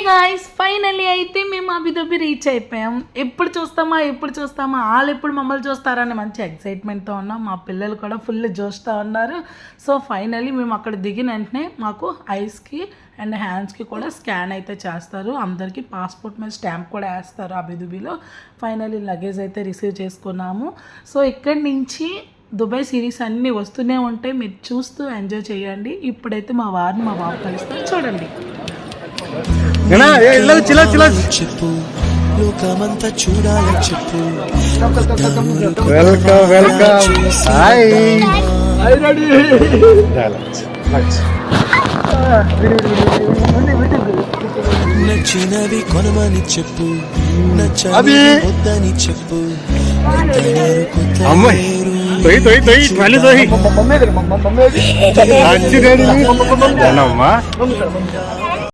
Guys finally అయితే మేము Abu Dhabi reach అయిపోయాం. ఎప్పుడు చూస్తామా వాళ్ళు ఎప్పుడు మమ్మల్ని చూస్తారని మంచి ఎక్సైట్మెంట్తో ఉన్నాం. మా పిల్లలు కూడా ఫుల్ చూస్తూ ఉన్నారు. సో ఫైనల్లీ మేము అక్కడ దిగిన వెంటనే మాకు ఐస్కి అండ్ హ్యాండ్స్కి కూడా స్కాన్ అయితే చేస్తారు. అందరికీ పాస్పోర్ట్ మీద స్టాంప్ కూడా వేస్తారు అబుదాబిలో. ఫైనల్లీ లగేజ్ అయితే రిసీవ్ చేసుకున్నాము. సో ఇక్కడి నుంచి దుబాయ్ సిరీస్ అన్నీ వస్తూనే ఉంటాయి, మీరు చూస్తూ ఎంజాయ్ చేయండి. ఇప్పుడైతే మా వారిని మా బాబు కలుస్తారు, చూడండి. చెప్పు లోకమంతా చూడాలి చెప్పు. వెల్కమ్ నచ్చినవి కొనమని చెప్పు, నచ్చవి వద్దని చెప్పు. అమ్మా